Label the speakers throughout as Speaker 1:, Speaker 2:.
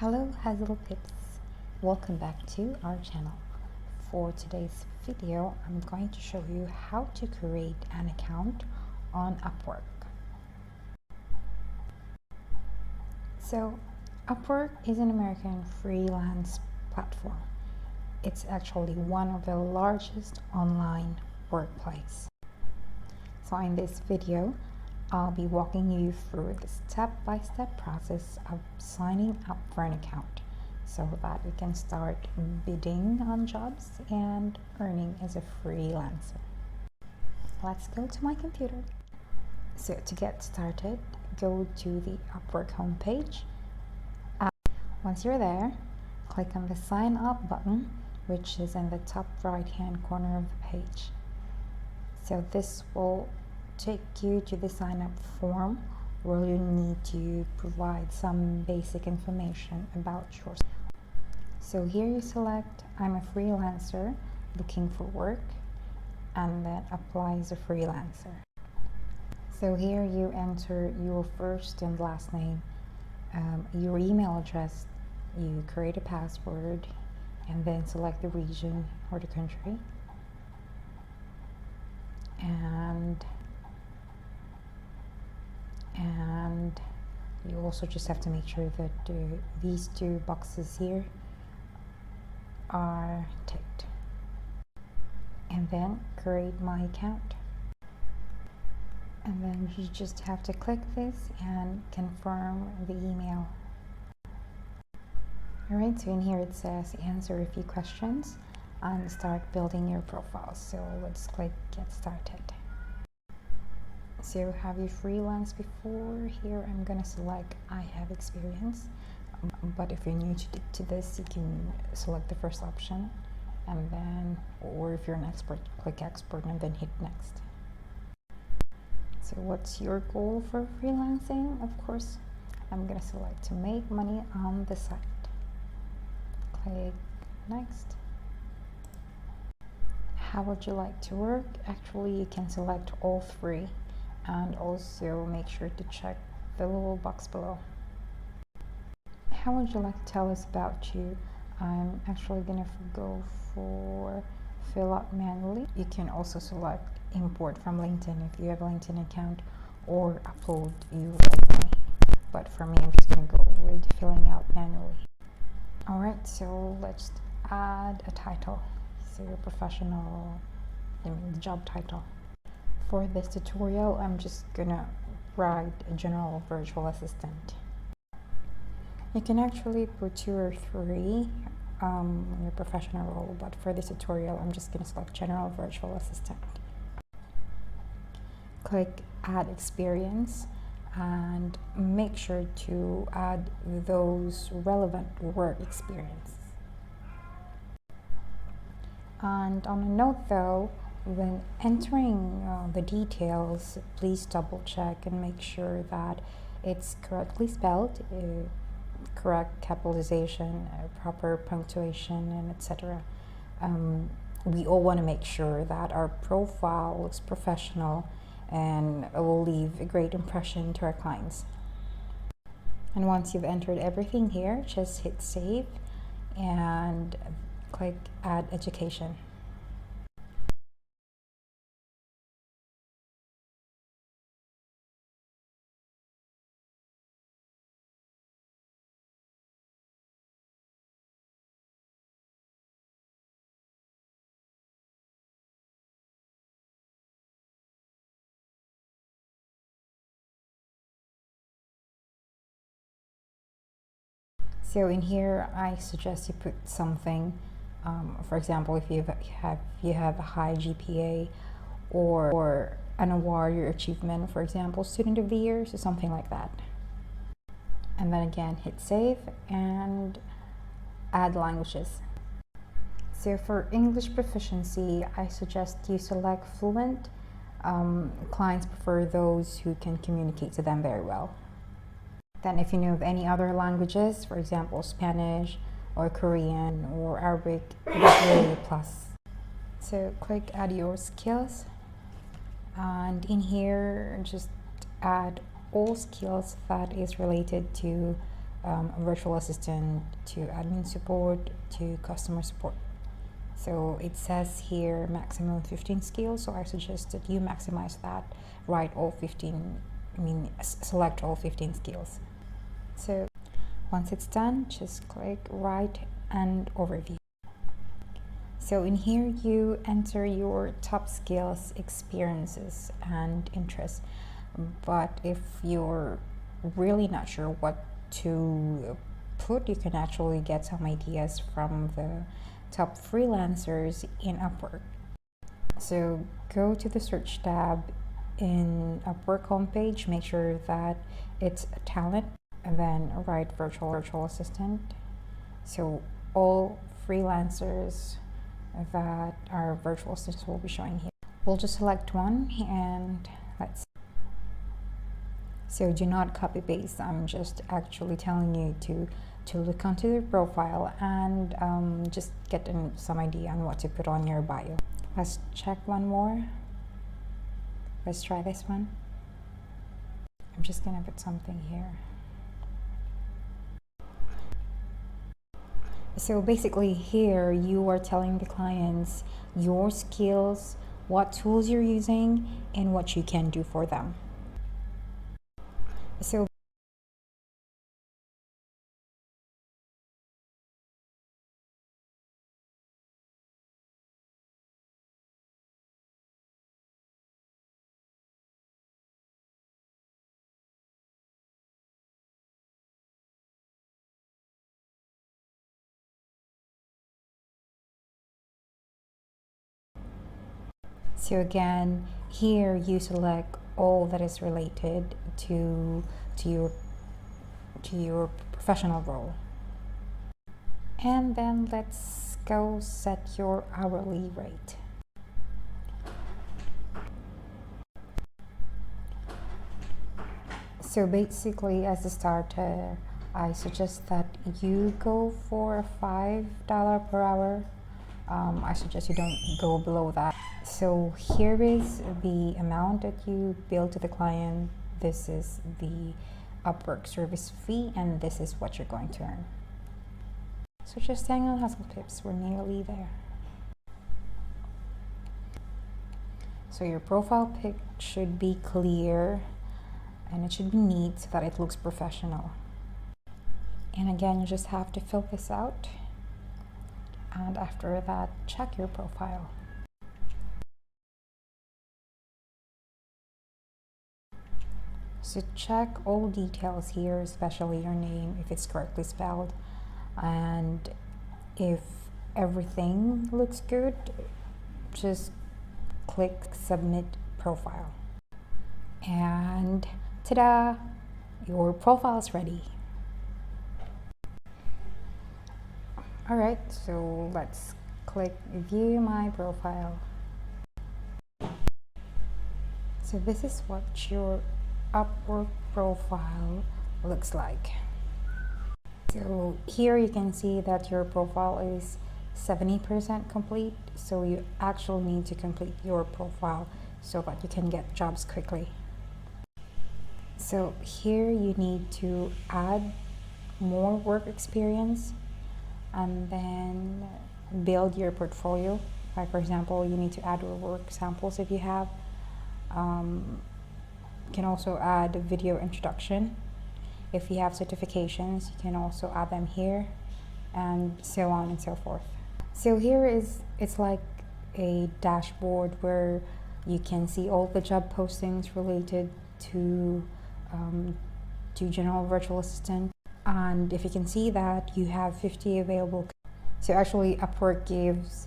Speaker 1: Hello Hazel Pips, welcome back to our channel. For today's video, I'm going to show you how to create an account on Upwork. So Upwork is an American freelance platform. It's actually one of the largest online workplace. So in this video, I'll be walking you through the step-by-step process of signing up for an account so that you can start bidding on jobs and earning as a freelancer. Let's go to my computer. So to get started, go to the Upwork homepage. Once you're there, click on the sign up button, which is in the top right hand corner of the page. So this will take you to the sign up form where you need to provide some basic information about yourself. So here you select I'm a freelancer looking for work and then apply as a freelancer. So here you enter your first and last name, your email address, you create a password and then select the region or the country, and you also just have to make sure that these two boxes here are ticked, and then create my account, and then you just have to click this and confirm the email. Alright, so in here it says answer a few questions and start building your profile. So let's click get started. So have you freelanced before? Here I'm gonna select I have experience, but if you're new to this, you can select the first option, and then, or if you're an expert, click expert and then hit next. So what's your goal for freelancing? Of course, I'm gonna select to make money on the site. Click next. How would you like to work? Actually, you can select all three, and also make sure to check the little box below. How would you like to tell us about you? I'm actually gonna go for fill out manually. You can also select import from LinkedIn if you have a LinkedIn account, or upload your resume. But for me, I'm just gonna go with filling out manually. Alright, so let's add a title. So your professional, the job title. For this tutorial, I'm just gonna write a general virtual assistant. You can actually put 2 or 3 in your professional role, but for this tutorial, I'm just gonna select general virtual assistant. Click add experience and make sure to add those relevant work experience. And on a note though, when entering the details, please double check and make sure that it's correctly spelled, correct capitalization, proper punctuation, and etc. We all want to make sure that our profile looks professional and will leave a great impression to our clients. And once you've entered everything here, just hit save and click add education. So in here, I suggest you put something. For example, if you have a high GPA or an award or achievement, for example, student of the year, so something like that. And then again, hit save and add languages. So for English proficiency, I suggest you select fluent. Clients prefer those who can communicate to them very well. Then if you know of any other languages, for example, Spanish or Korean or Arabic, that's really a plus. So click add your skills, and in here just add all skills that is related to virtual assistant to admin support to customer support. So it says here maximum 15 skills, so I suggest that you maximize that, select all 15 skills. So once it's done, just click write and overview. So in here you enter your top skills, experiences and interests. But if you're really not sure what to put, you can actually get some ideas from the top freelancers in Upwork. So go to the search tab in Upwork homepage, make sure that it's talent, and then write virtual assistant. So all freelancers that are virtual assistants will be showing here. We'll just select one and let's. So do not copy paste. I'm just actually telling you to look onto their profile and just get some idea on what to put on your bio. Let's check one more. Let's try this one. I'm just gonna put something here. So basically here you are telling the clients your skills, what tools you're using, and what you can do for them. So again, here you select all that is related to your professional role. And then let's go set your hourly rate. So basically, as a starter, I suggest that you go for $5 per hour. I suggest you don't go below that. So here is the amount that you bill to the client. This is the Upwork service fee, and this is what you're going to earn. So just staying on hustle tips, we're nearly there. So your profile pic should be clear and it should be neat so that it looks professional. And again, you just have to fill this out. And after that, check your profile. So check all details here, especially your name, if it's correctly spelled. And if everything looks good, just click submit profile. And ta-da! Your profile is ready. Alright, so let's click view my profile. So this is what your Upwork profile looks like. So here you can see that your profile is 70% complete, so you actually need to complete your profile so that you can get jobs quickly. So here you need to add more work experience and then build your portfolio. Like for example, you need to add your work samples if you have. You can also add a video introduction. If you have certifications, you can also add them here, and so on and so forth. So here it's like a dashboard where you can see all the job postings related to general virtual assistant. And if you can see that you have 50 available. So actually Upwork gives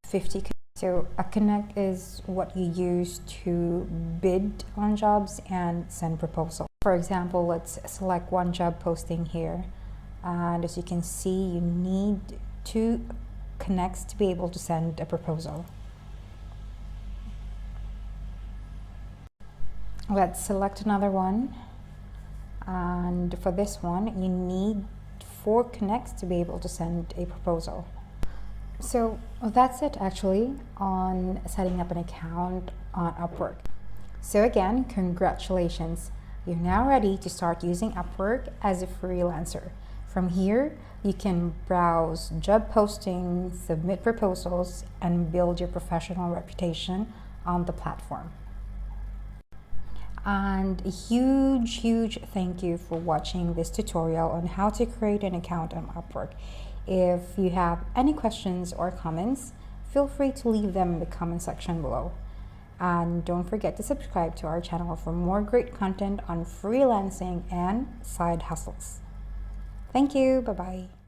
Speaker 1: 50. So a connect is what you use to bid on jobs and send proposals. For example, let's select one job posting here. And as you can see, you need 2 connects to be able to send a proposal. Let's select another one. And for this one, you need 4 connects to be able to send a proposal. So that's it actually on setting up an account on Upwork. So again, congratulations. You're now ready to start using Upwork as a freelancer. From here, you can browse job postings, submit proposals, and build your professional reputation on the platform. And a huge thank you for watching this tutorial on how to create an account on Upwork. If you have any questions or comments, feel free to leave them in the comment section below. And don't forget to subscribe to our channel for more great content on freelancing and side hustles. Thank you. Bye-bye.